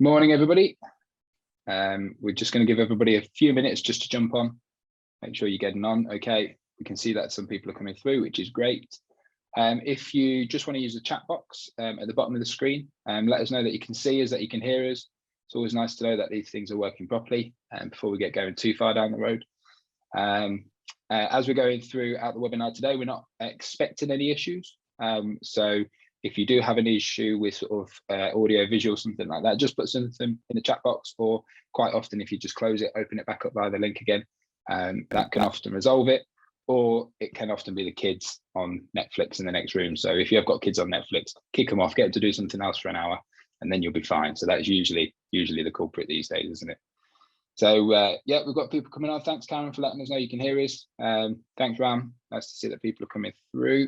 Morning, everybody. We're just going to give everybody a few minutes just to jump on. Make sure you're getting on. Okay, we can see that some people are coming through, which is great. If you just want to use the chat box at the bottom of the screen, let us know that you can see us, that you can hear us. It's always nice to know that these things are working properly before we get going too far down the road. As we're going throughout the webinar today, we're not expecting any issues. So if you do have an issue with sort of audio, visual, something like that, just put something in the chat box, or quite often if you just close it, open it back up via the link again, that can often resolve it, or it can often be the kids on Netflix in the next room. So if you have got kids on Netflix, kick them off, get them to do something else for an hour, and then you'll be fine. So that's usually the culprit these days, isn't it? So yeah, we've got people coming on. Thanks, Karen, for letting us know you can hear us. Thanks, Ram. Nice to see that people are coming through.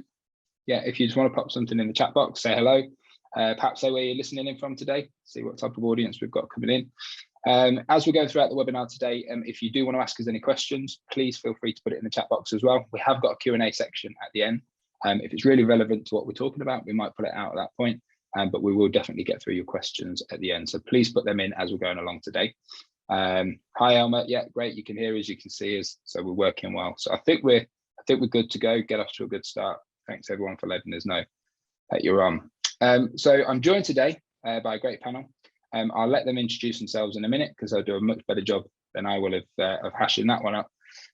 Yeah, if you just want to pop something in the chat box, say hello. Perhaps say where you're listening in from today, see what type of audience we've got coming in. As we go throughout the webinar today, if you do want to ask us any questions, please feel free to put it in the chat box as well. We have got a Q&A section at the end. If it's really relevant to what we're talking about, we might put it out at that point, but we will definitely get through your questions at the end. So please put them in as we're going along today. Hi, Elmer. Yeah, great. You can hear us, you can see us, so we're working well. So I think we're good to go. Get off to a good start. Thanks everyone for letting us know that you're on. So I'm joined today by a great panel. I'll let them introduce themselves in a minute because they'll do a much better job than I will of hashing that one up.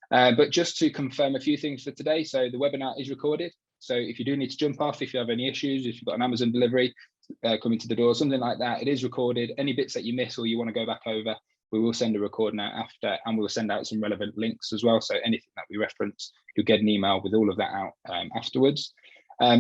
But just to confirm a few things for today. So the webinar is recorded. So if you do need to jump off, if you have any issues, if you've got an Amazon delivery coming to the door, something like that, it is recorded. Any bits that you miss or you want to go back over, we will send a recording out after, and we'll send out some relevant links as well. So anything that we reference, you'll get an email with all of that out afterwards.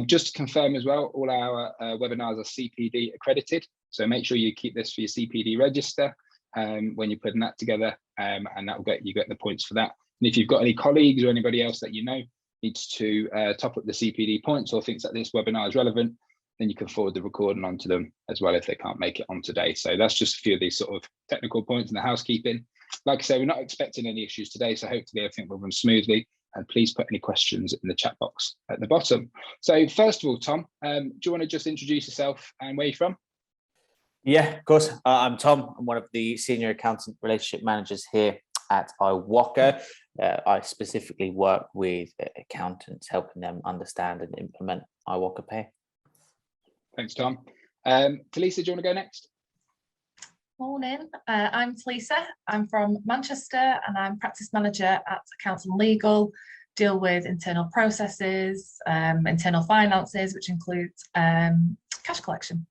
Just to confirm as well, all our webinars are CPD accredited. So make sure you keep this for your CPD register when you're putting that together, and that will get the points for that. And if you've got any colleagues or anybody else that you know needs to top up the CPD points or thinks that this webinar is relevant, then you can forward the recording onto them as well if they can't make it on today. So that's just a few of these sort of technical points in the housekeeping. Like I say, we're not expecting any issues today, so hopefully everything will run smoothly. And please put any questions in the chat box at the bottom. So first of all, Tom, do you want to just introduce yourself and where you're from? Yeah, of course. I'm Tom. I'm one of the senior accountant relationship managers here at iwoca. I specifically work with accountants, helping them understand and implement iwocaPay. Thanks, Tom. Talisa, do you want to go next? Morning, I'm Talisa. I'm from Manchester and I'm practice manager at Accounts and Legal, deal with internal processes, internal finances, which includes cash collection.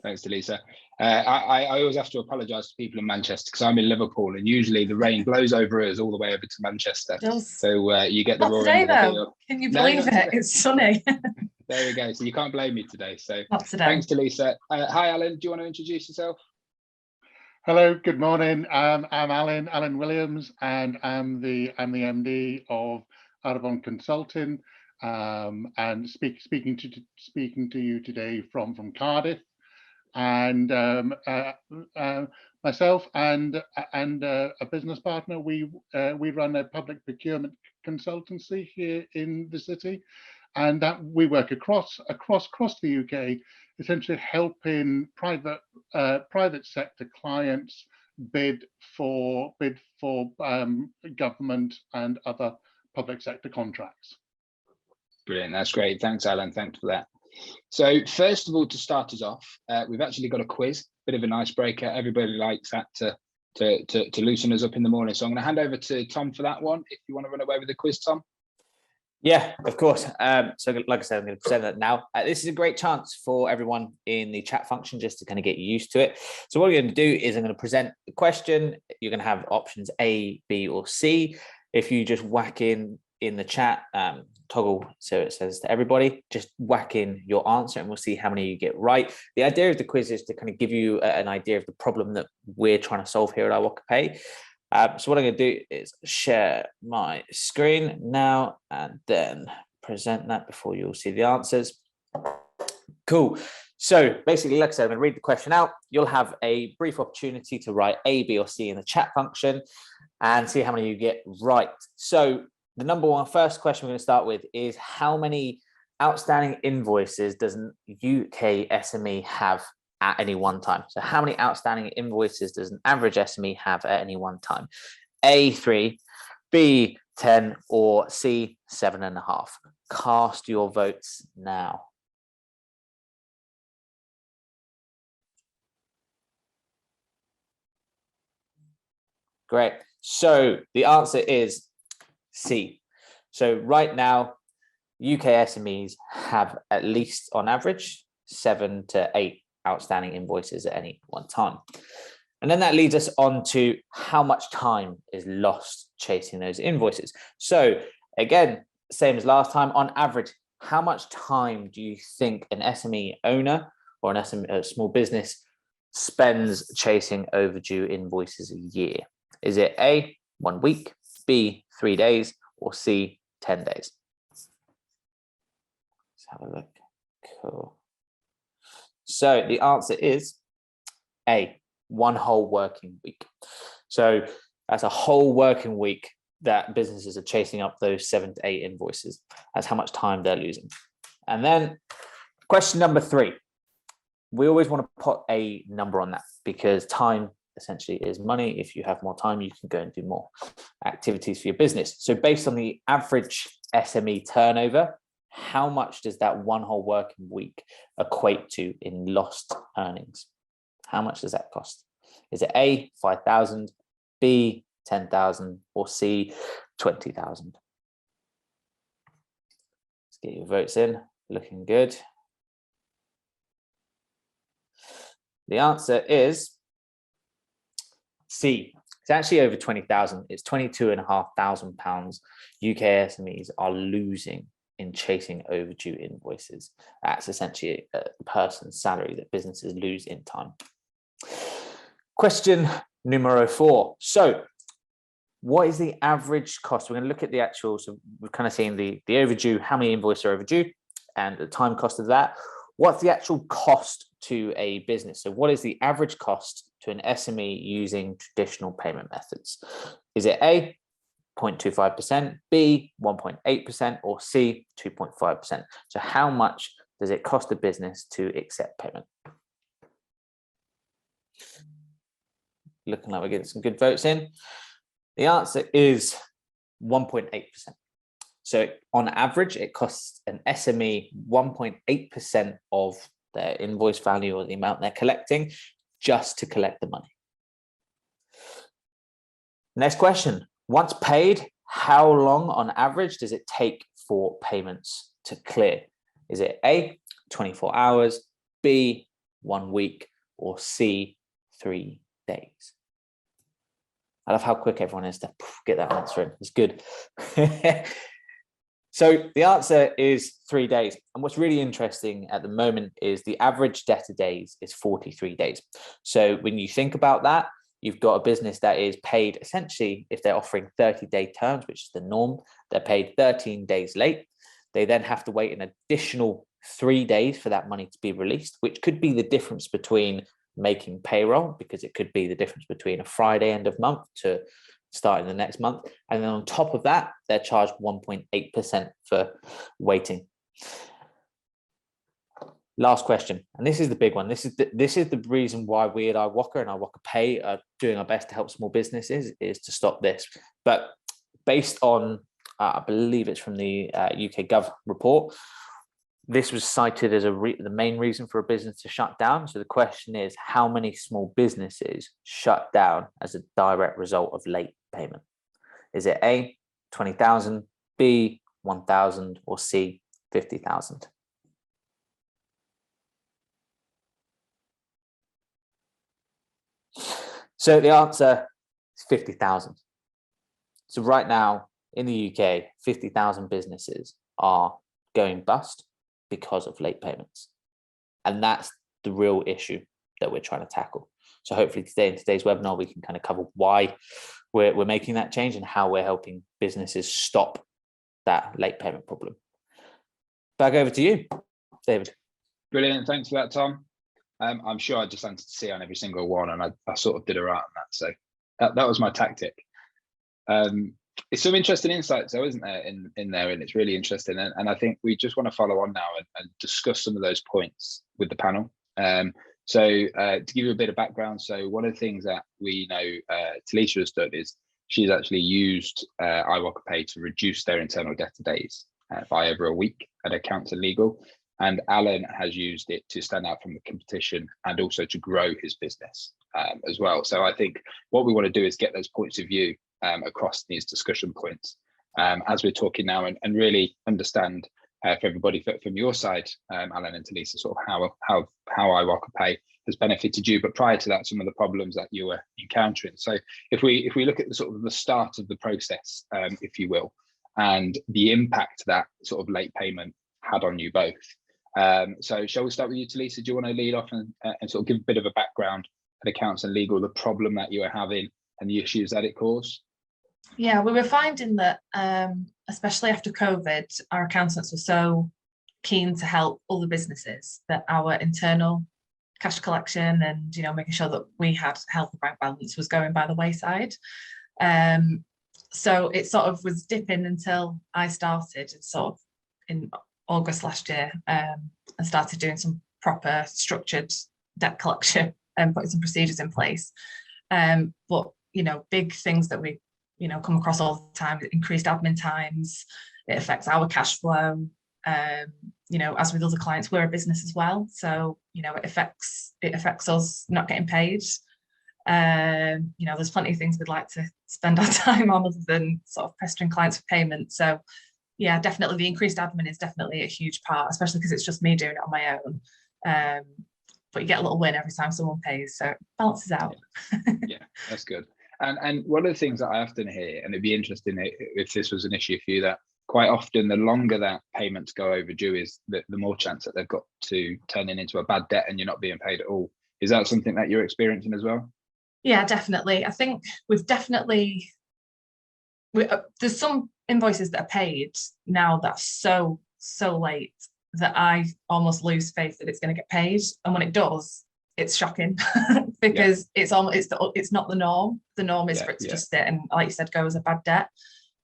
Thanks, Talisa. I always have to apologise to people in Manchester because I'm in Liverpool and usually the rain blows over us all the way over to Manchester. So you get the not raw today, end of the though. deal. Can you believe it? It's sunny. There we go. So you can't blame me today. So not today. Thanks, Talisa. Hi, Alan. Do you want to introduce yourself? Hello, good morning. I'm Alun Williams, and I'm the MD of Arfon Consulting, and speaking to you today from Cardiff. And myself and a business partner, we run a public procurement consultancy here in the city, and that we work across the UK, essentially helping private sector clients bid for government and other public sector contracts. Brilliant, that's great. Thanks, Alan. Thanks for that. So first of all, to start us off, we've actually got a quiz, bit of an icebreaker. Everybody likes that to loosen us up in the morning. So I'm going to hand over to Tom for that one. If you want to run away with the quiz, Tom. Yeah, of course. So like I said, I'm going to present that now. This is a great chance for everyone in the chat function just to kind of get used to it. So what we're going to do is I'm going to present the question. You're going to have options A, B, or C. If you just whack in the chat, toggle so it says to everybody, just whack in your answer and we'll see how many you get right. The idea of the quiz is to kind of give you an idea of the problem that we're trying to solve here at iwocaPay. So what I'm going to do is share my screen now and then present that before you'll see the answers. Cool. So basically, like I said, I'm going to read the question out. You'll have a brief opportunity to write A, B, or C in the chat function and see how many you get right. So the first question we're going to start with is how many outstanding invoices does an UK SME have at any one time. So how many outstanding invoices does an average SME have at any one time? A, 3, B, 10, or C, 7.5. Cast your votes now. Great. So the answer is C. So right now, UK SMEs have at least on average 7 to 8 outstanding invoices at any one time. And then that leads us on to how much time is lost chasing those invoices. So again, same as last time, on average, how much time do you think an SME owner or an SME, a small business, spends chasing overdue invoices a year? Is it A, 1 week, B, 3 days, or C, 10 days? Let's have a look. Cool. So the answer is A, 1 whole working week. So that's a whole working week that businesses are chasing up those 7 to 8 invoices. That's how much time they're losing. And then question number 3. We always want to put a number on that because time essentially is money. If you have more time, you can go and do more activities for your business. So based on the average SME turnover, how much does that 1 whole working week equate to in lost earnings? How much does that cost? Is it A, 5,000, B, 10,000, or C, 20,000? Let's get your votes in, looking good. The answer is C. It's actually over 20,000. It's £22,500 UK SMEs are losing in chasing overdue invoices. That's essentially a person's salary that businesses lose in time. Question numero 4. So what is the average cost? We're going to look at the actual, so we've kind of seen the overdue, how many invoices are overdue and the time cost of that. What's the actual cost to a business? So what is the average cost to an SME using traditional payment methods? Is it A, 0.25%, B, 1.8%, or C, 2.5%? So how much does it cost a business to accept payment? Looking like we're getting some good votes in. The answer is 1.8%. So on average, it costs an SME 1.8% of their invoice value or the amount they're collecting just to collect the money. Next question. Once paid, how long on average does it take for payments to clear? Is it A, 24 hours, B, 1 week, or C, 3 days? I love how quick everyone is to get that answer in. It's good. So the answer is 3 days. And what's really interesting at the moment is the average debtor days is 43 days. So when you think about that, you've got a business that is paid essentially, if they're offering 30-day terms, which is the norm, they're paid 13 days late. They then have to wait an additional 3 days for that money to be released, which could be the difference between making payroll, because it could be the difference between a Friday end of month to starting the next month. And then on top of that, they're charged 1.8% for waiting. Last question, and this is the big one. This is the reason why we at iwoca and iwocaPay are doing our best to help small businesses, is to stop this. But based on, I believe it's from the UK Gov report, this was cited as the main reason for a business to shut down. So the question is, how many small businesses shut down as a direct result of late payment? Is it A, 20,000, B, 1,000, or C, 50,000? So the answer is 50,000. So right now in the UK, 50,000 businesses are going bust because of late payments. And that's the real issue that we're trying to tackle. So hopefully today, in today's webinar, we can kind of cover why we're making that change and how we're helping businesses stop that late payment problem. Back over to you, David. Brilliant. Thanks for that, Tom. I'm sure I just answered C on every single one, and I sort of did all right on that. So that was my tactic. It's some interesting insights, though, isn't there, in there, and it's really interesting. And I think we just want to follow on now and discuss some of those points with the panel. So to give you a bit of background, so one of the things that we know Talisa has done is she's actually used iwocaPay to reduce their internal debtor days by over a week at accounts and legal. And Alun has used it to stand out from the competition and also to grow his business as well. So I think what we want to do is get those points of view across these discussion points as we're talking now, and really understand for everybody from your side, Alun and Talisa, sort of how iwocaPay has benefited you, but prior to that, some of the problems that you were encountering. So if we look at the sort of the start of the process, if you will, and the impact that sort of late payment had on you both. So shall we start with you, Talisa? Do you want to lead off and sort of give a bit of a background at accounts and legal, the problem that you were having and the issues that it caused? Yeah, we were finding that, especially after COVID, our accountants were so keen to help other businesses that our internal cash collection and, you know, making sure that we had healthy bank balance was going by the wayside. So it sort of was dipping until I started sort of in August last year and started doing some proper structured debt collection and putting some procedures in place. But, you know, big things that we, you know, come across all the time, increased admin times, it affects our cash flow. You know, as with other clients, we're a business as well. So, you know, it affects us not getting paid. You know, there's plenty of things we'd like to spend our time on other than sort of pestering clients for payment. So yeah, definitely the increased admin is definitely a huge part, especially because it's just me doing it on my own. But you get a little win every time someone pays, so it balances out. Yeah, that's good. And one of the things that I often hear, and it'd be interesting if this was an issue for you, that quite often the longer that payments go overdue is the more chance that they've got to turning into a bad debt and you're not being paid at all. Is that something that you're experiencing as well? Yeah, definitely. I think there's some invoices that are paid now that's so late that I almost lose faith that it's going to get paid. And when it does, it's shocking because it's not the norm. The norm is for it to just sit and, like you said, go as a bad debt.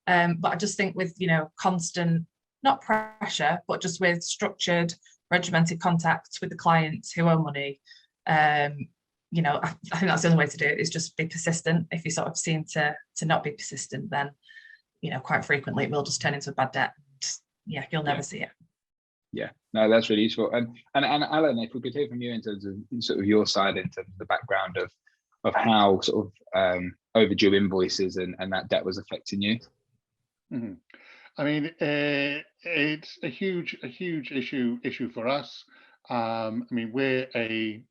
But I just think with, you know, constant, not pressure, but just with structured, regimented contact with the clients who owe money, you know, I think that's the only way to do it, is just be persistent. If you sort of seem to not be persistent, then, you know, quite frequently it will just turn into a bad debt. And, yeah, you'll never see it. Yeah, no, that's really useful. And Alun, if we could hear from you in terms of sort of your side, in terms of the background of how sort of overdue invoices and that debt was affecting you. Mm-hmm. I mean, it's a huge issue for us. I mean, we're a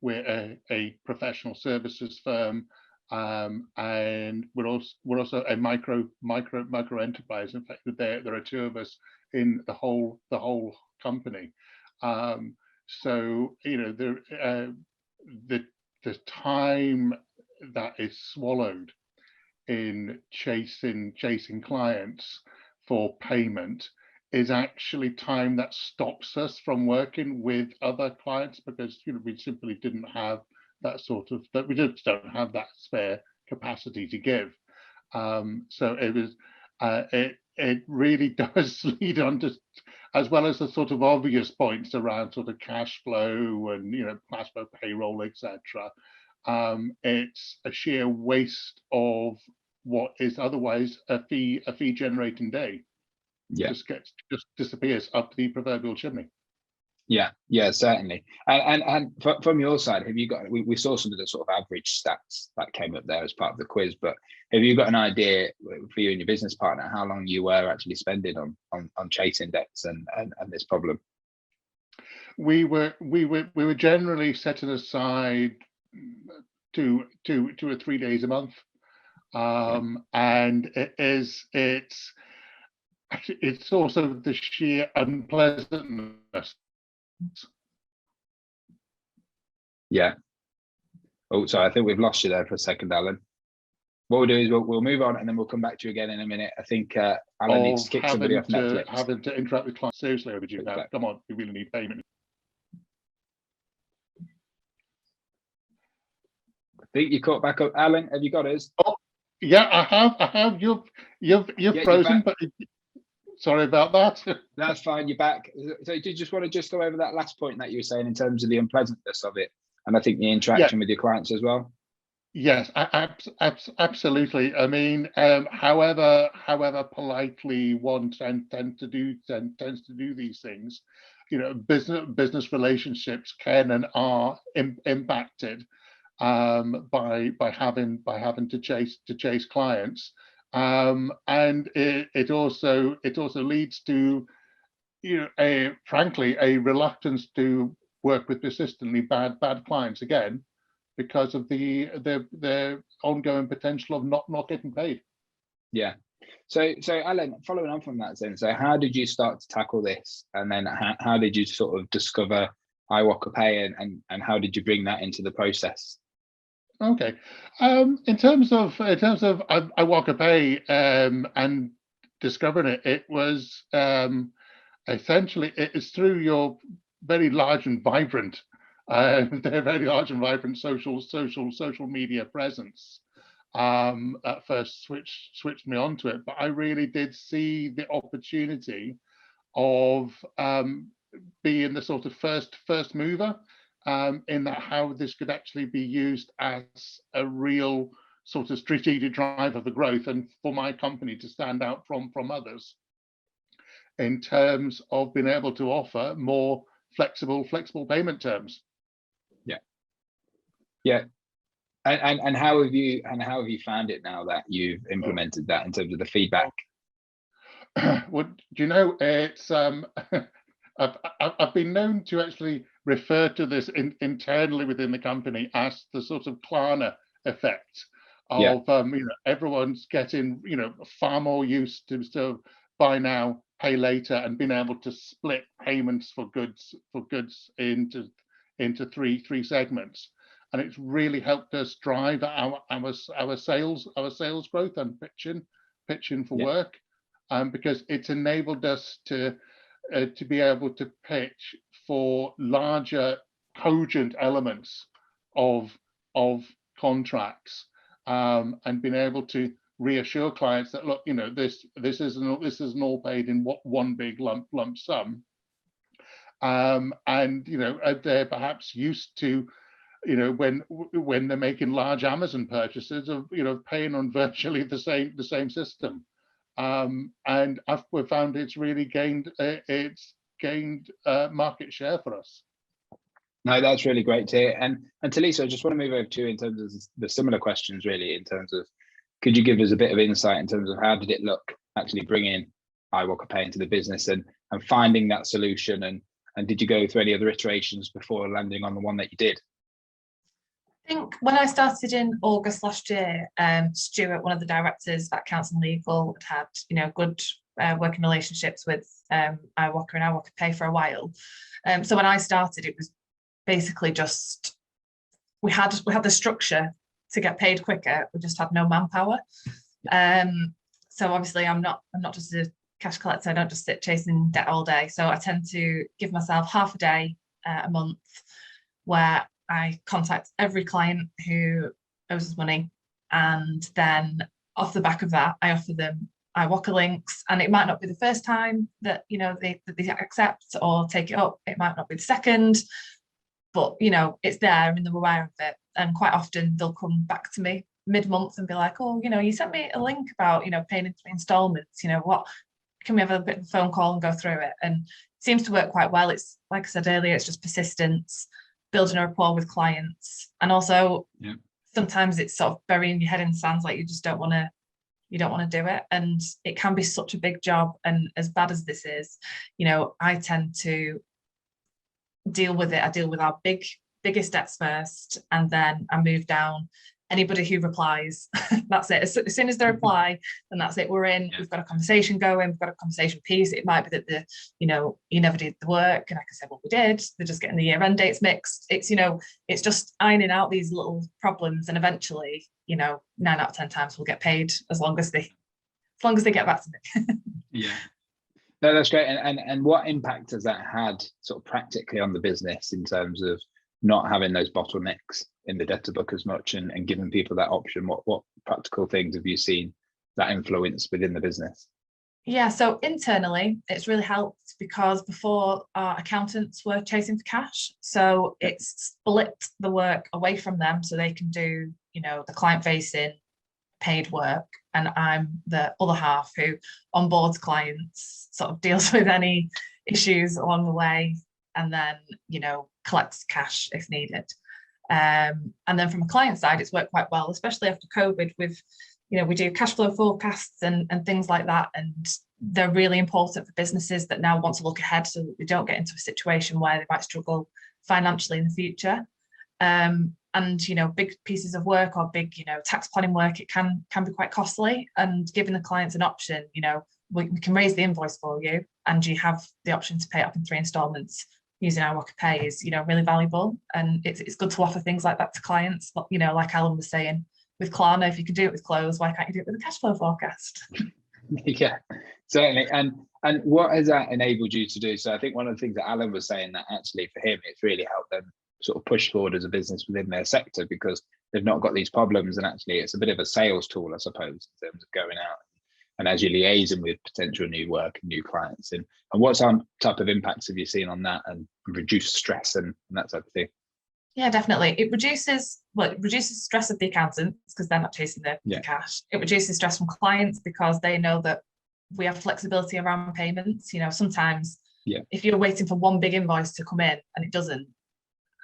professional services firm, and we're also a micro enterprise. In fact, there are two of us in the whole company. So, you know, the time that is swallowed in chasing clients for payment is actually time that stops us from working with other clients, because, you know, we simply didn't have that we just don't have that spare capacity to give. So it was it really does lead on to, as well as the sort of obvious points around sort of cash flow and, you know, cash flow, payroll, etc. It's a sheer waste of what is otherwise a fee generating day. Just disappears up the proverbial chimney. Yeah, certainly. And from your side, have you got? We saw some of the sort of average stats that came up there as part of the quiz, but have you got an idea for you and your business partner how long you were actually spending on chasing debts and this problem? We were generally setting aside 2 or 3 days a month, and it's also the sheer unpleasantness. Yeah. Oh, sorry, I think we've lost you there for a second, Alun. What we'll do is we'll move on and then we'll come back to you again in a minute. I think Alun needs to kick somebody off Netflix. Having to interact with clients seriously overdue now. Come on, we really need payment. I think you caught back up, Alun. Have you got us? Oh, yeah, I have. You've frozen, but sorry about that. That's fine. You're back. So do you just want to just go over that last point that you were saying in terms of the unpleasantness of it? And I think the interaction with your clients as well. Yes, absolutely. I mean, however politely one tends to do these things, you know, business relationships can and are impacted by having to chase clients, and it also leads to, you know, frankly a reluctance to work with persistently bad clients again, because of the ongoing potential of not getting paid. Yeah. So Alan, following on from that then, so how did you start to tackle this, and then how did you sort of discover iwocaPay, and how did you bring that into the process? Okay, in terms of iwocaPay and discovering it, it was essentially it is through your very large and vibrant social media presence at first switched me onto it, but I really did see the opportunity of being the sort of first mover in that how this could actually be used as a real sort of strategic driver for growth, and for my company to stand out from others in terms of being able to offer more flexible payment terms. Yeah. And how have you found it now that you've implemented that in terms of the feedback? Well, do you know, it's I've been known to actually refer to this internally within the company as the sort of Klarna effect of you know, everyone's getting, you know, far more used to sort of buy now, pay later, and being able to split payments for goods into three segments. And it's really helped us drive our sales growth and pitching for work, because it's enabled us to be able to pitch for larger, cogent elements of contracts, and being able to reassure clients that, look, you know, this isn't all paid in one big lump sum, and you know, they're perhaps used to, you know, when they're making large Amazon purchases of, you know, paying on virtually the same system, and we've found it's really gained market share for us. No, that's really great to hear. And Talisa, I just want to move over to you in terms of the similar questions, really, in terms of, could you give us a bit of insight in terms of how did it look actually bringing iwocaPay into the business and finding that solution, and did you go through any other iterations before landing on the one that you did? I think when I started in August last year, Stuart, one of the directors at Council Legal, had you know, good working relationships with iwoca and iwocaPay for a while. So when I started, it was basically just we had the structure to get paid quicker. We just had no manpower. So obviously, I'm not just a cash collector. I don't just sit chasing debt all day. So I tend to give myself half a day a month where I contact every client who owes us money, and then off the back of that, I offer them iwoca links. And it might not be the first time that, you know, they accept or take it up. It might not be the second, but you know, it's there and they're aware of it. And quite often they'll come back to me mid-month and be like, oh, you know, you sent me a link about, you know, paying into installments. You know, what can we have a bit of a phone call and go through it? And it seems to work quite well. It's like I said earlier, it's just persistence, building a rapport with clients, and also sometimes it's sort of burying your head in sand, like you don't want to do it, and it can be such a big job. And as bad as this is, you know, I tend to deal with it. I deal with our biggest debts first, and then I move down anybody who replies. That's it. As soon as they reply, then that's it. We're in. We've got a conversation going. We've got a conversation piece. It might be that you know, you never did the work, and I can say, well, we did. They're just getting the year-end dates mixed. It's, you know, it's just ironing out these little problems, and eventually, you know, 9 out of 10 times we'll get paid as long as they get back to me. Yeah. No, that's great. And what impact has that had sort of practically on the business in terms of not having those bottlenecks in the debtor book as much, and giving people that option? What practical things have you seen that influence within the business? Yeah, so internally, it's really helped because before our accountants were chasing for cash. So it's split the work away from them so they can do, the client facing paid work. And I'm the other half who onboards clients, sort of deals with any issues along the way, and then, collects cash if needed. And then from a client side, it's worked quite well, especially after COVID with, we do cash flow forecasts and things like that. And they're really important for businesses that now want to look ahead so that they don't get into a situation where they might struggle financially in the future. And, big pieces of work or big, tax planning work, it can be quite costly. And giving the clients an option, we can raise the invoice for you and you have the option to pay it up in 3 installments using iwocaPay is, really valuable. And it's good to offer things like that to clients, like Alun was saying, with Klarna, if you can do it with clothes, why can't you do it with a cash flow forecast? Yeah, certainly. And what has that enabled you to do? So I think one of the things that Alun was saying, that actually for him, it's really helped them sort of push forward as a business within their sector because they've not got these problems. And actually it's a bit of a sales tool, I suppose, in terms of going out and as you're liaising with potential new work and new clients. And what type of impacts have you seen on that and reduce stress and that type of thing? Yeah, definitely. It reduces stress of the accountants because they're not chasing the cash. It reduces stress from clients because they know that we have flexibility around payments. Sometimes if you're waiting for one big invoice to come in and it doesn't,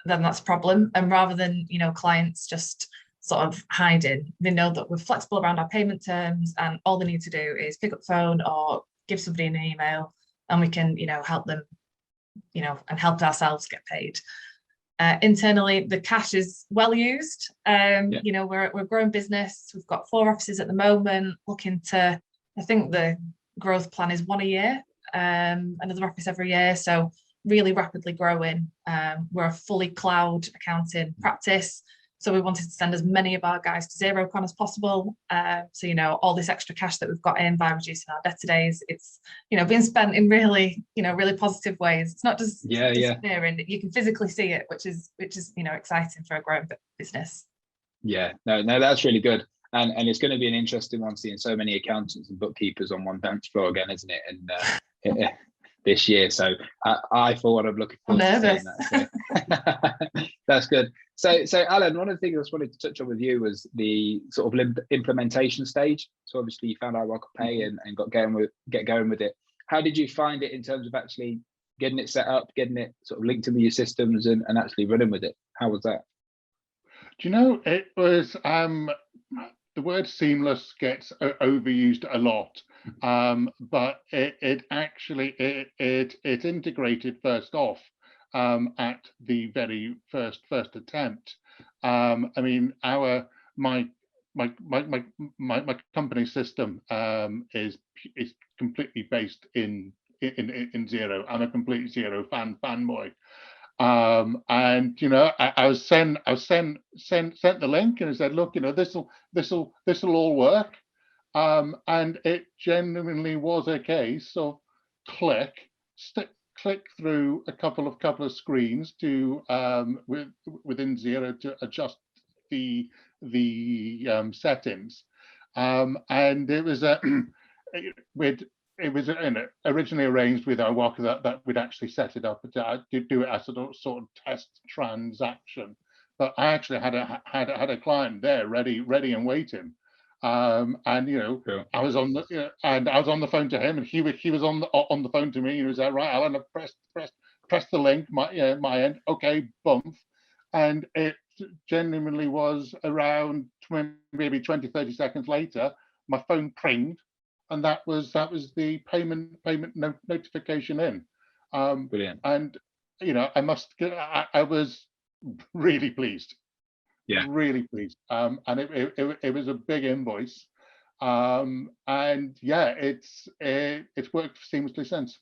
then that's a problem. And rather than, clients just sort of hiding, they know that we're flexible around our payment terms and all they need to do is pick up the phone or give somebody an email and we can, help them, and help ourselves get paid. Internally, the cash is well used. We're a growing business. We've got 4 offices at the moment, looking to, I think the growth plan is 1 a year, another office every year. So really rapidly growing. We're a fully cloud accounting practice. So we wanted to send as many of our guys to Xerocon as possible. So, all this extra cash that we've got in by reducing our debtor days, it's, being spent in really, really positive ways. It's not just disappearing. You can physically see it, which is, exciting for a growing business. Yeah, no, that's really good. And it's going to be an interesting one seeing so many accountants and bookkeepers on one dance floor again, isn't it? And this year. So I for what I'm looking forward to seeing that. So. That's good. So Alun, one of the things I just wanted to touch on with you was the sort of implementation stage. So obviously you found iwocaPay and get going with it. How did you find it in terms of actually getting it set up, getting it sort of linked into your systems and actually running with it? How was that? Do you know, it was the word seamless gets overused a lot, but it actually integrated first off at the very first attempt. I mean, my company system is completely based in Xero. I'm a complete Xero fanboy. And I was sent the link and I said, look, this'll all work. And it genuinely was a case of click through a couple of screens to within Xero to adjust the settings. And it was it was originally arranged with iwoca that we'd actually set it up to do it as a sort of test transaction. But I actually had a client there ready and waiting. And I was on the phone to him, and he was on the phone to me. And he was like, right, Alan, press the link, my end, okay, bump, and it genuinely was around maybe 20-30 seconds later, my phone pinged, and that was the payment notification in. Brilliant. And I was really pleased. Yeah, really pleased. And it was a big invoice, and yeah, it's worked seamlessly since.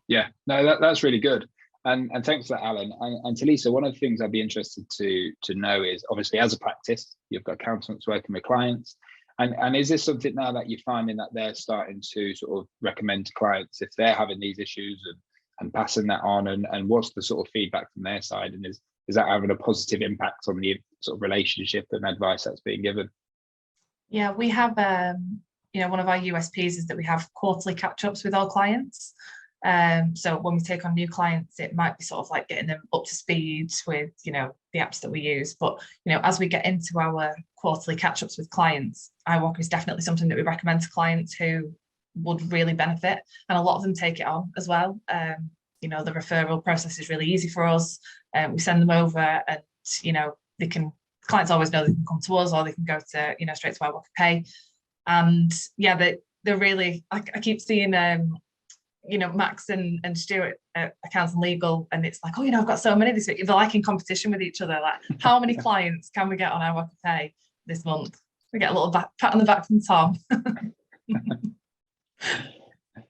Yeah, no, that's really good, and thanks for that, Alun. And Talisa, one of the things I'd be interested to know is, obviously, as a practice, you've got accountants working with clients, and is this something now that you're finding that they're starting to sort of recommend to clients if they're having these issues and passing that on, and what's the sort of feedback from their side, and is that having a positive impact on the sort of relationship and advice that's being given? Yeah, we have one of our USPs is that we have quarterly catch-ups with all clients. So when we take on new clients, it might be sort of like getting them up to speed with, the apps that we use. But, as we get into our quarterly catch-ups with clients, iwoca is definitely something that we recommend to clients who would really benefit. And a lot of them take it on as well. The referral process is really easy for us. We send them over and, clients always know they can come to us, or they can go to, straight to iwocaPay. And yeah, they're really, I keep seeing, Max and Stuart at Accounts and Legal, and it's like, I've got so many this week. They're like in competition with each other. Like, how many clients can we get on iwocaPay this month? We get a little pat on the back from Tom.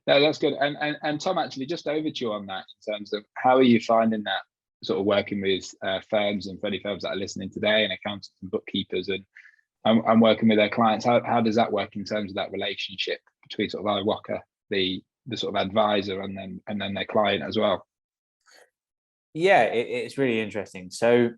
No, that's good. And Tom, actually, just over to you on that in terms of how are you finding that sort of working with firms and Freddie firms that are listening today, and accountants and bookkeepers, and working with their clients. How does that work in terms of that relationship between sort of iwoca, the sort of advisor, and then their client as well? Yeah, it's really interesting. So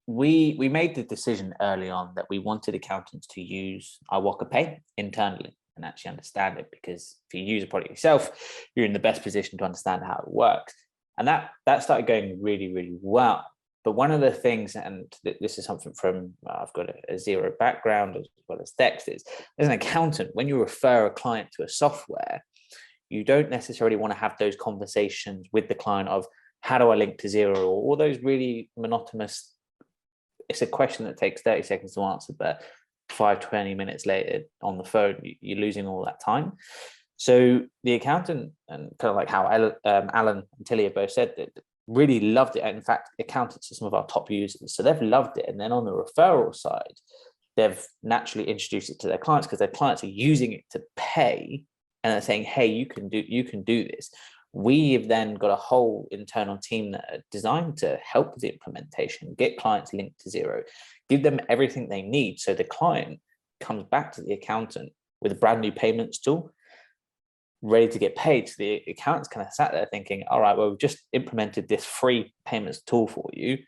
we made the decision early on that we wanted accountants to use iwocaPay internally and actually understand it, because if you use a product yourself, you're in the best position to understand how it works. And that started going really, really well. But one of the things, and this is something from, I've got a Xero background as well as Dex, is as an accountant, when you refer a client to a software, you don't necessarily want to have those conversations with the client of, how do I link to Xero, or all those really monotonous, it's a question that takes 30 seconds to answer, but 20 minutes later on the phone, you're losing all that time. So the accountant, and kind of like how Alun and Tilly have both said, that really loved it. And in fact, accountants are some of our top users, so they've loved it. And then on the referral side, they've naturally introduced it to their clients, because their clients are using it to pay, and they're saying, hey, you can do this. We've then got a whole internal team that are designed to help with the implementation, get clients linked to Xero, give them everything they need, so the client comes back to the accountant with a brand new payments tool, ready to get paid. So the accountant's kind of sat there thinking, all right, well, we've just implemented this free payments tool for you.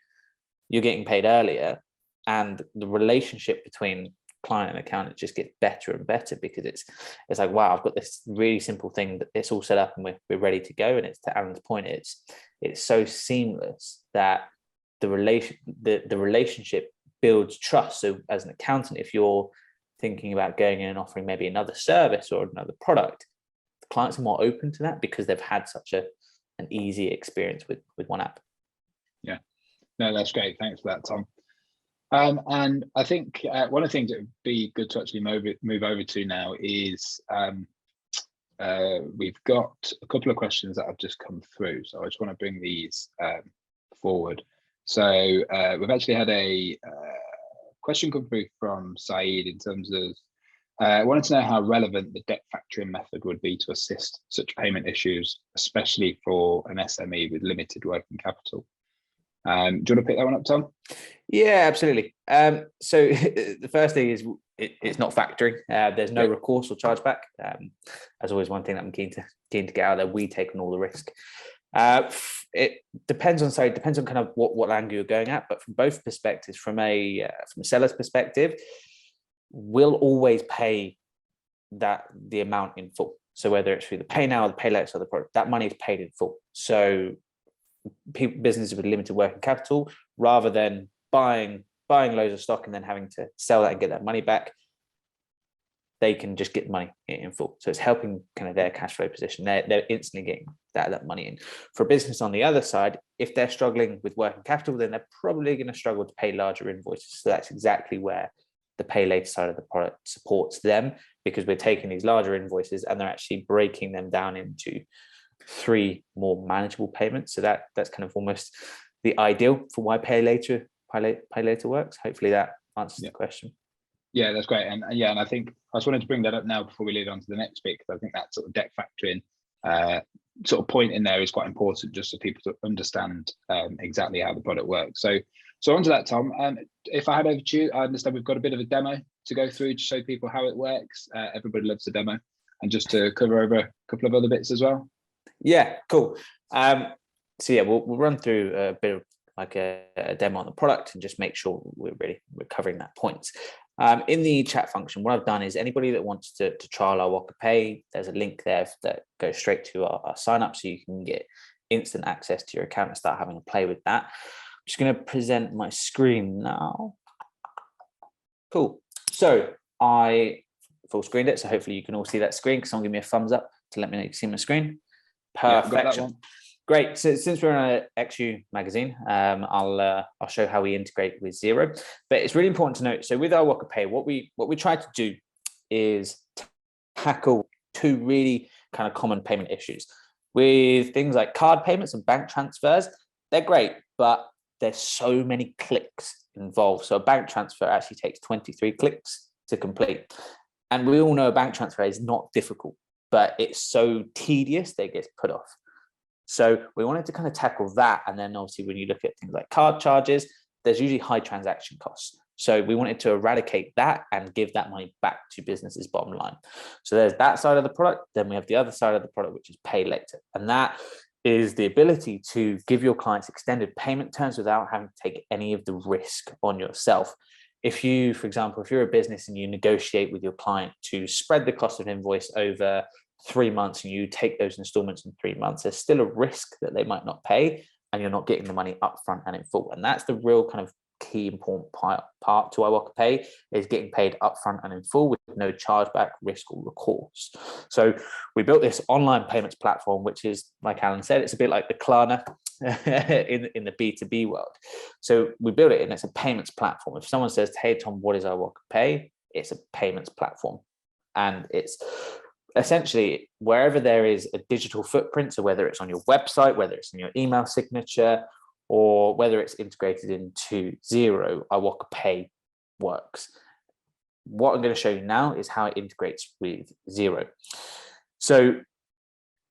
You're getting paid earlier. And the relationship between client and accountant just gets better and better, because it's like, wow, I've got this really simple thing that it's all set up and we're ready to go. And it's, to Aaron's point, it's so seamless that the relationship builds trust. So as an accountant, if you're thinking about going in and offering maybe another service or another product, the clients are more open to that because they've had such an easy experience with one app. Yeah, no, that's great. Thanks for that, Tom. And I think one of the things that would be good to actually move over to now is we've got a couple of questions that have just come through. So I just want to bring these forward. So we've actually had a question come through from Saeed in terms of wanted to know how relevant the debt factoring method would be to assist such payment issues, especially for an SME with limited working capital. Do you want to pick that one up, Tom? Yeah, absolutely. So the first thing is it's not factoring. There's no recourse or chargeback. As always, one thing that I'm keen to get out there, we take on all the risk. It depends on kind of what angle you're going at, but from both perspectives, from a seller's perspective, we'll always pay the amount in full. So whether it's through the pay now or the pay later or the product, that money is paid in full. So businesses with limited working capital, rather than buying loads of stock and then having to sell that and get that money back, they can just get money in full. So it's helping kind of their cash flow position. They're instantly getting that money in. For a business on the other side, if they're struggling with working capital, then they're probably going to struggle to pay larger invoices. So that's exactly where the pay later side of the product supports them, because we're taking these larger invoices and they're actually breaking them down into 3 more manageable payments. So that's kind of almost the ideal for why pay later works. Hopefully that answers the question. Yeah, that's great. And and I think I just wanted to bring that up now before we lead on to the next bit, because I think that sort of debt factoring sort of point in there is quite important, just so people to understand exactly how the product works. So onto that, Tom. If I head over to you, I understand we've got a bit of a demo to go through to show people how it works. Everybody loves a demo, and just to cover over a couple of other bits as well. Yeah, cool. So yeah, we'll run through a bit of like a demo on the product and just make sure we're covering that point. In the chat function, what I've done is anybody that wants to trial iwocaPay, there's a link there that goes straight to our sign up, so you can get instant access to your account and start having a play with that. I'm just going to present my screen now. Cool. So I full screened it, so hopefully you can all see that screen. Can someone give me a thumbs up to let me know you can see my screen? Perfection. Yeah, Great. So since we're on a XU magazine, I'll show how we integrate with Xero. But it's really important to note. So with iwocaPay, what we try to do is tackle two really kind of common payment issues. With things like card payments and bank transfers, they're great, but there's so many clicks involved. So a bank transfer actually takes 23 clicks to complete. And we all know a bank transfer is not difficult, but it's so tedious that it gets put off. So we wanted to kind of tackle that. And then obviously when you look at things like card charges, there's usually high transaction costs. So we wanted to eradicate that and give that money back to businesses' bottom line. So there's that side of the product. Then we have the other side of the product, which is pay later. And that is the ability to give your clients extended payment terms without having to take any of the risk on yourself. If you, for example, if you're a business and you negotiate with your client to spread the cost of an invoice over 3 months and you take those installments in 3 months, there's still a risk that they might not pay and you're not getting the money upfront and in full. And that's the real kind of key important part to iwocaPay, is getting paid upfront and in full with no chargeback, risk or recourse. So we built this online payments platform, which is, like Alan said, it's a bit like the Klarna in the B2B world. So we built it and it's a payments platform. If someone says, hey Tom, what is iwocaPay? It's a payments platform. And it's essentially wherever there is a digital footprint, so whether it's on your website, whether it's in your email signature, or whether it's integrated into Xero, iwocaPay works. What I'm going to show you now is how it integrates with Xero. So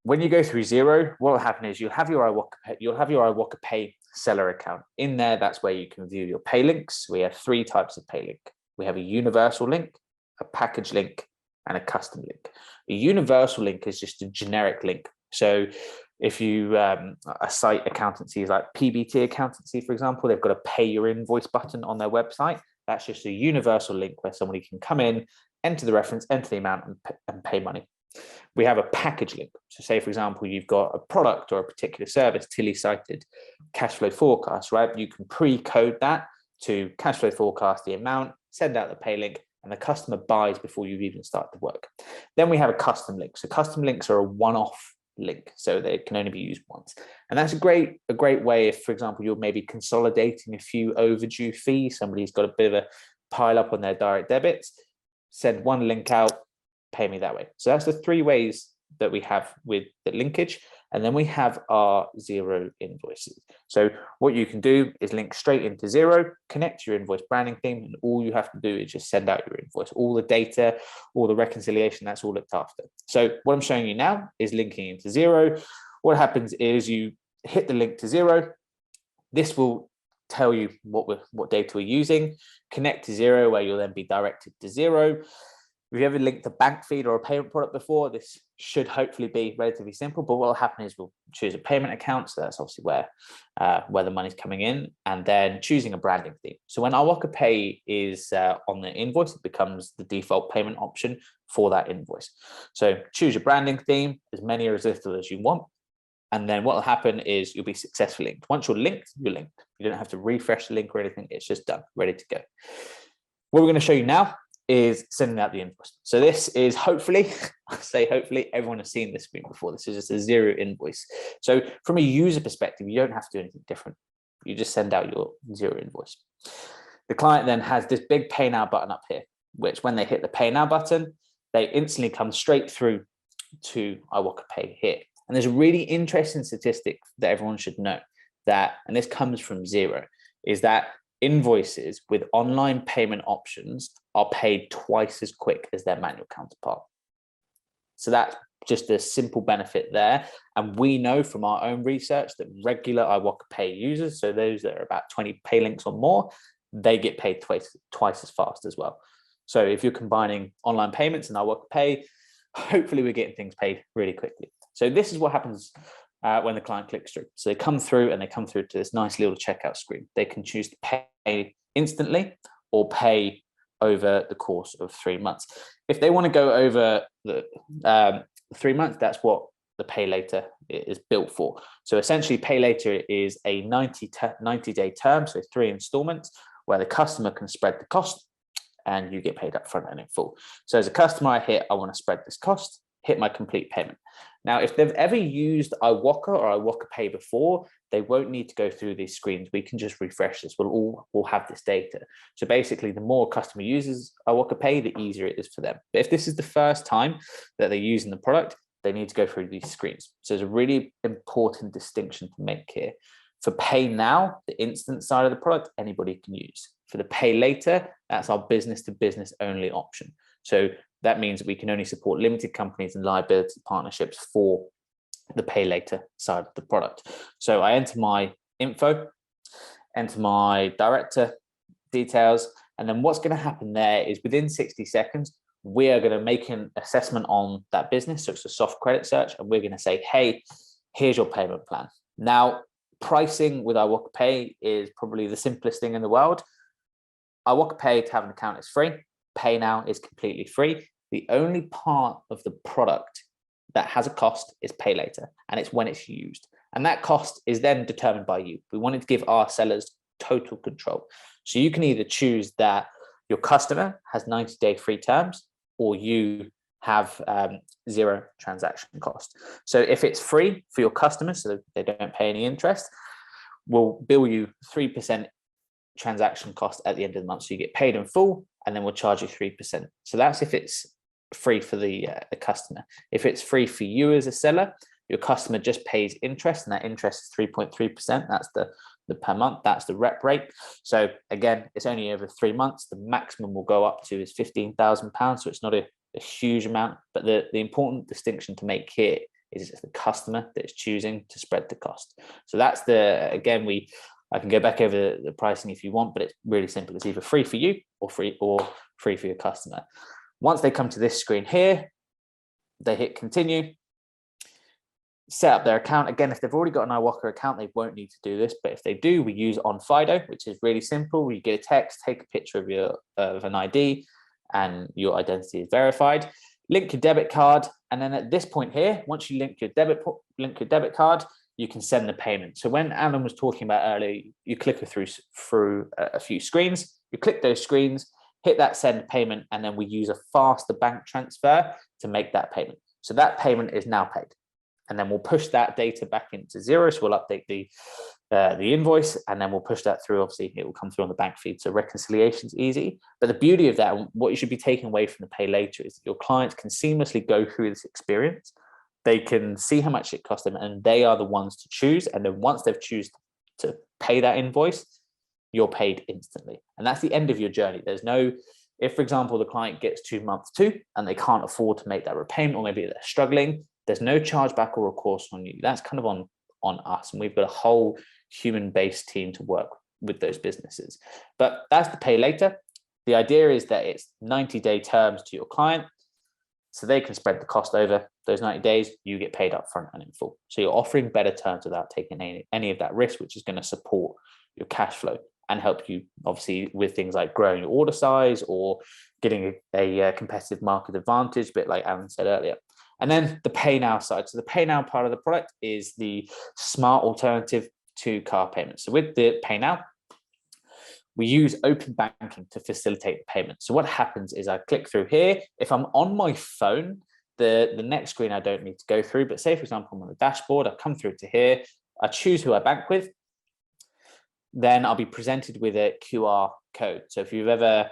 when you go through Xero, what will happen is you'll have your iwocaPay seller account. In there, that's where you can view your pay links. We have 3 types of pay link. We have a universal link, a package link, and a custom link. A universal link is just a generic link. So if you a site accountancy like PBT accountancy, for example, they've got a pay your invoice button on their website. That's just a universal link where somebody can come in, enter the reference, enter the amount, and pay money. We have a package link. So say, for example, you've got a product or a particular service, Tilly cited cash flow forecast, right? You can pre-code that to cash flow forecast the amount, send out the pay link, and the customer buys before you've even started the work. Then we have a custom link. So custom links are a one-off link, so they can only be used once. And that's a great way if, for example, you're maybe consolidating a few overdue fees, somebody's got a bit of a pile up on their direct debits, send one link out, pay me that way. So that's the 3 ways that we have with the linkage. And then we have our Xero invoices. So what you can do is link straight into Xero, connect your invoice branding theme, and all you have to do is just send out your invoice. All the data, all the reconciliation, that's all looked after. So what I'm showing you now is linking into Xero. What happens is you hit the link to Xero. This will tell you what data we're using. Connect to Xero, where you'll then be directed to Xero. If you ever linked a bank feed or a payment product before, this should hopefully be relatively simple, but what will happen is we'll choose a payment account. So that's obviously where the money's coming in, and then choosing a branding theme. So when iwocaPay is on the invoice, it becomes the default payment option for that invoice. So choose your branding theme, as many or as little as you want. And then what will happen is you'll be successfully linked. Once you're linked, you're linked. You don't have to refresh the link or anything. It's just done, ready to go. What we're going to show you now is sending out the invoice. So this is hopefully, I say hopefully, everyone has seen this screen before. This is just a Xero invoice. So from a user perspective, you don't have to do anything different. You just send out your Xero invoice. The client then has this big Pay Now button up here, which when they hit the Pay Now button, they instantly come straight through to iwocaPay here. And there's a really interesting statistic that everyone should know, that, and this comes from Xero, is that invoices with online payment options are paid twice as quick as their manual counterpart. So that's just a simple benefit there. And we know from our own research that regular iwocaPay users, so those that are about 20 pay links or more, they get paid twice as fast as well. So if you're combining online payments and iwocaPay, hopefully we're getting things paid really quickly. So this is what happens when the client clicks through. So they come through and they come through to this nice little checkout screen. They can choose to pay instantly or pay over the course of 3 months. If they want to go over the 3 months, that's what the pay later is built for. So essentially, pay later is a 90-day term, so 3 installments, where the customer can spread the cost and you get paid up front and in full. So as a customer, I want to spread this cost, hit my complete payment. Now, if they've ever used iwoca or iwocaPay before, they won't need to go through these screens. We can just refresh this. We'll have this data. So basically, the more a customer uses iwocaPay, the easier it is for them. But if this is the first time that they're using the product, they need to go through these screens. So there's a really important distinction to make here. For pay now, the instant side of the product, anybody can use. For the pay later, that's our business to business only option. So that means that we can only support limited companies and liability partnerships for the pay later side of the product. So I enter my info, enter my director details, and then what's going to happen there is within 60 seconds, we are going to make an assessment on that business. So it's a soft credit search, and we're going to say, hey, here's your payment plan. Now, pricing with iwocaPay is probably the simplest thing in the world. iwocaPay to have an account is free. Pay now is completely free. The only part of the product that has a cost is pay later, and it's when it's used. And that cost is then determined by you. We wanted to give our sellers total control. So you can either choose that your customer has 90-day free terms, or you have 0 transaction cost. So if it's free for your customers, so they don't pay any interest, we'll bill you 3% transaction cost at the end of the month. So you get paid in full, and then we'll charge you 3%. So that's if it's free for the customer. If it's free for you as a seller, your customer just pays interest, and that interest is 3.3%. That's the per month, that's the rep rate. So again, it's only over 3 months. The maximum will go up to is £15,000. So it's not a huge amount, but the important distinction to make here is it's the customer that is choosing to spread the cost. So that's again, I can go back over the pricing if you want, but it's really simple. It's either free for you or free for your customer. Once they come to this screen here, they hit continue, set up their account. Again, if they've already got an iwoca account, they won't need to do this. But if they do, we use on Fido, which is really simple. You get a text, take a picture of an ID, and your identity is verified. Link your debit card, and then at this point here, once you link your debit card, you can send the payment. So when Alun was talking about earlier, you click through a few screens. You click those screens, hit that send payment, and then we use a faster bank transfer to make that payment. So that payment is now paid. And then we'll push that data back into Xero. So we'll update the invoice, and then we'll push that through. Obviously, it will come through on the bank feed. So reconciliation's easy. But the beauty of that, what you should be taking away from the pay later, is that your clients can seamlessly go through this experience. They can see how much it costs them, and they are the ones to choose. And then once they've chosen to pay that invoice, you're paid instantly. And that's the end of your journey. There's no, if, for example, the client gets to month 2 and they can't afford to make that repayment, or maybe they're struggling, there's no chargeback or recourse on you. That's kind of on us. And we've got a whole human-based team to work with those businesses. But that's the pay later. The idea is that it's 90-day terms to your client, so they can spread the cost over those 90 days. You get paid up front and in full. So you're offering better terms without taking any of that risk, which is going to support your cash flow and help you, obviously, with things like growing your order size or getting a competitive market advantage, a bit like Alun said earlier. And then the pay now side. So the pay now part of the product is the smart alternative to car payments. So with the pay now, we use open banking to facilitate the payment. So what happens is I click through here. If I'm on my phone, the next screen I don't need to go through. But say, for example, I'm on the dashboard, I come through to here, I choose who I bank with, then I'll be presented with a QR code. So if you've ever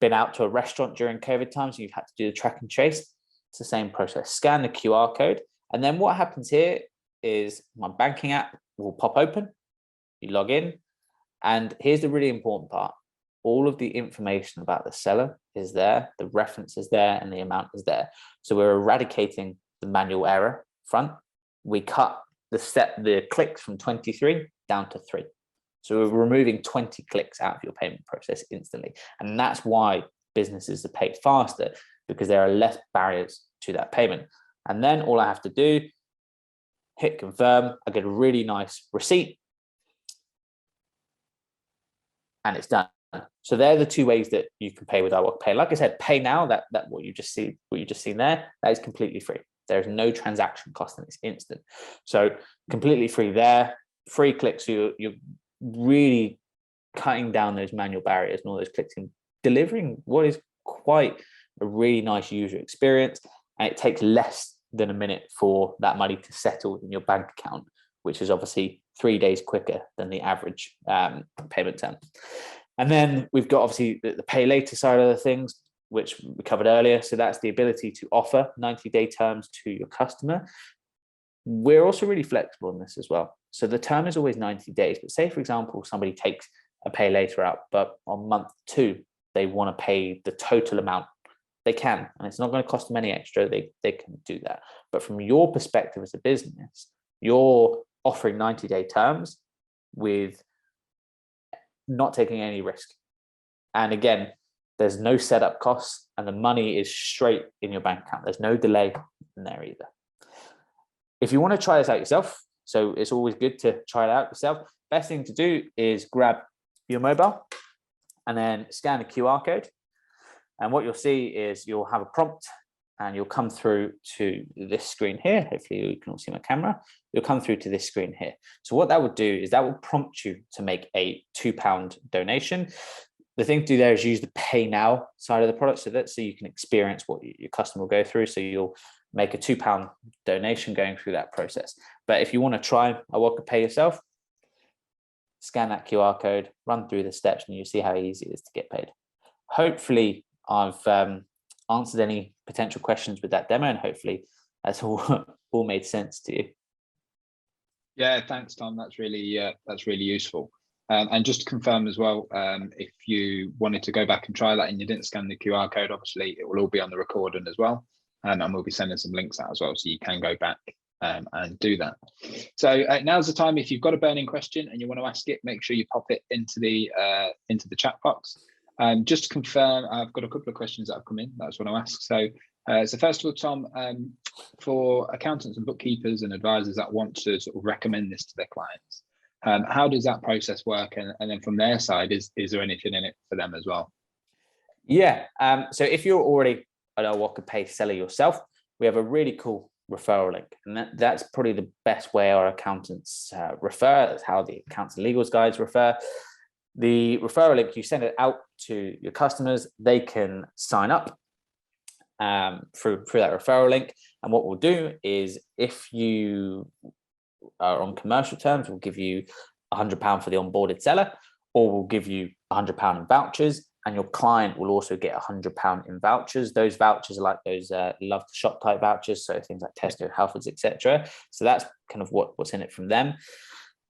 been out to a restaurant during COVID times and you've had to do the track and trace, it's the same process. Scan the QR code. And then what happens here is my banking app will pop open. You log in. And here's the really important part. All of the information about the seller is there, the reference is there, and the amount is there. So we're eradicating the manual error front. We cut the clicks from 23 down to 3. So we're removing 20 clicks out of your payment process instantly. And that's why businesses are paid faster, because there are less barriers to that payment. And then all I have to do, hit confirm, I get a really nice receipt, and it's done. So they're the two ways that you can pay with iwocaPay. Like I said, pay now, that what you just seen there, that is completely free. There is no transaction cost and it's instant. So completely free there, free clicks. So you're really cutting down those manual barriers and all those clicks and delivering what is quite a really nice user experience. And it takes less than a minute for that money to settle in your bank account, which is obviously 3 days quicker than the average payment term. And then we've got obviously the pay later side of the things, which we covered earlier. So that's the ability to offer 90-day terms to your customer. We're also really flexible in this as well. So the term is always 90 days, but say, for example, somebody takes a pay later out, but on month 2, they want to pay the total amount. They can, and it's not going to cost them any extra. They can do that. But from your perspective as a business, you're offering 90-day terms with not taking any risk. And again, there's no setup costs and the money is straight in your bank account. There's no delay in there either. If you want to try this out yourself, so it's always good to try it out yourself, best thing to do is grab your mobile and then scan the QR code. And what you'll see is you'll have a prompt and you'll come through to this screen here. Hopefully you can all see my camera. You'll come through to this screen here. So what that would do is that will prompt you to make a £2 donation. The thing to do there is use the pay now side of the product so you can experience what your customer will go through. So you'll make a £2 donation going through that process. But if you want to try iwocaPay yourself, scan that QR code, run through the steps, and you'll see how easy it is to get paid. Hopefully I've answered any potential questions with that demo, and hopefully that's all made sense to you. Yeah, thanks, Tom. That's really useful. And just to confirm as well, if you wanted to go back and try that and you didn't scan the QR code, obviously it will all be on the recording as well, and we'll be sending some links out as well, so you can go back and do that. So now's the time. If you've got a burning question and you want to ask it, make sure you pop it into the chat box. Just to confirm, I've got a couple of questions that have come in that I just want to ask. So first of all, Tom, for accountants and bookkeepers and advisors that want to sort of recommend this to their clients, how does that process work? And then from their side, is there anything in it for them as well? Yeah. So if you're already an iwocaPay seller yourself, we have a really cool referral link, and that's probably the best way our accountants refer. That's how the accountants and legals guides refer. The referral link, you send it out to your customers, they can sign up through that referral link. And what we'll do is, if you are on commercial terms, we'll give you £100 for the onboarded seller, or we'll give you £100 in vouchers, and your client will also get £100 in vouchers. Those vouchers are like those love to shop type vouchers, so things like Tesco, Halfords, etc. So that's kind of what's in it from them.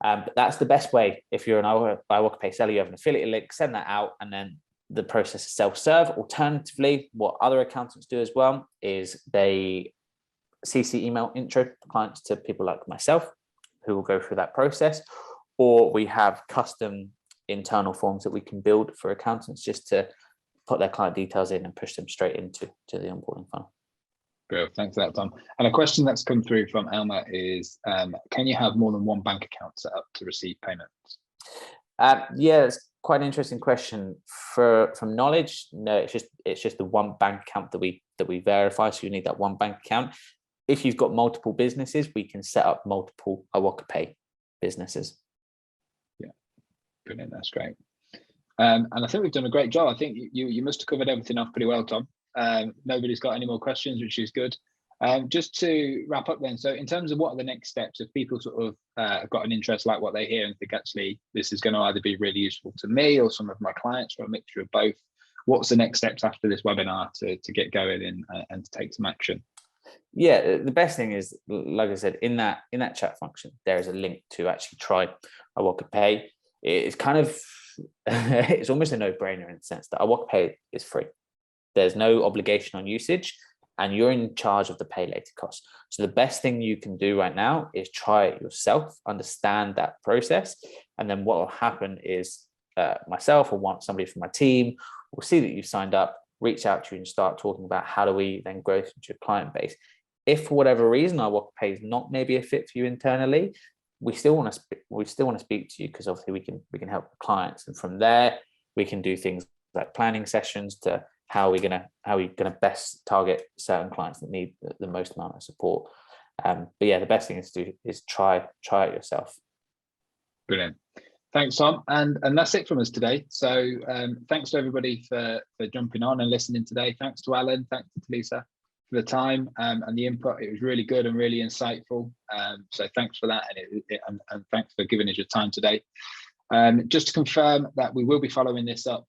But that's the best way. If you're an iwocaPay seller, you have an affiliate link, send that out, and then the process is self-serve. Alternatively, what other accountants do as well is they CC email intro clients to people like myself who will go through that process, or we have custom internal forms that we can build for accountants just to put their client details in and push them straight into the onboarding funnel. Great, thanks for that, Tom. And a question that's come through from Elmer is, can you have more than one bank account set up to receive payments? Yeah, it's quite an interesting question. From knowledge, no, it's just the one bank account that we verify. So you need that one bank account. If you've got multiple businesses, we can set up multiple iwocaPay businesses. Yeah, brilliant. That's great. And I think we've done a great job. I think you must have covered everything off pretty well, Tom. Nobody's got any more questions, which is good. Just to wrap up then, so in terms of what are the next steps, if people sort of have got an interest like what they hear and think actually this is going to either be really useful to me or some of my clients, or a mixture of both, what's the next steps after this webinar to get going and to take some action? Yeah, the best thing is, like I said, in that chat function, there is a link to actually try iwocaPay. It's kind of it's almost a no-brainer in the sense that iwocaPay is free. There's no obligation on usage, and you're in charge of the pay later costs. So the best thing you can do right now is try it yourself, understand that process, and then what will happen is myself or somebody from my team will see that you've signed up, reach out to you and start talking about how do we then grow into your client base. If for whatever reason iwocaPay is not maybe a fit for you internally, we still want to speak to you, because obviously we can help the clients, and from there we can do things like planning sessions to how we're gonna best target certain clients that need the most amount of support. But yeah, the best thing is to do is try it yourself. Brilliant. Thanks, Tom. And that's it from us today. So thanks to everybody for jumping on and listening today. Thanks to Alun, thanks to Lisa for the time and the input. It was really good and really insightful. So thanks for that, and thanks for giving us your time today. Just to confirm that we will be following this up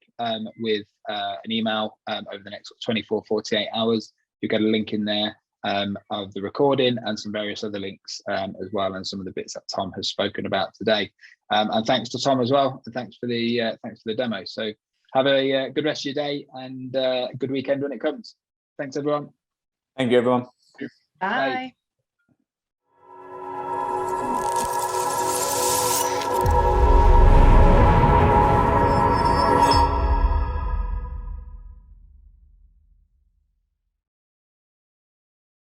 with an email over the next 24, 48 hours. You'll get a link in there of the recording and some various other links as well, and some of the bits that Tom has spoken about today. And thanks to Tom as well, and thanks for the demo. So have a good rest of your day and a good weekend when it comes. Thanks, everyone. Thank you, everyone. Bye.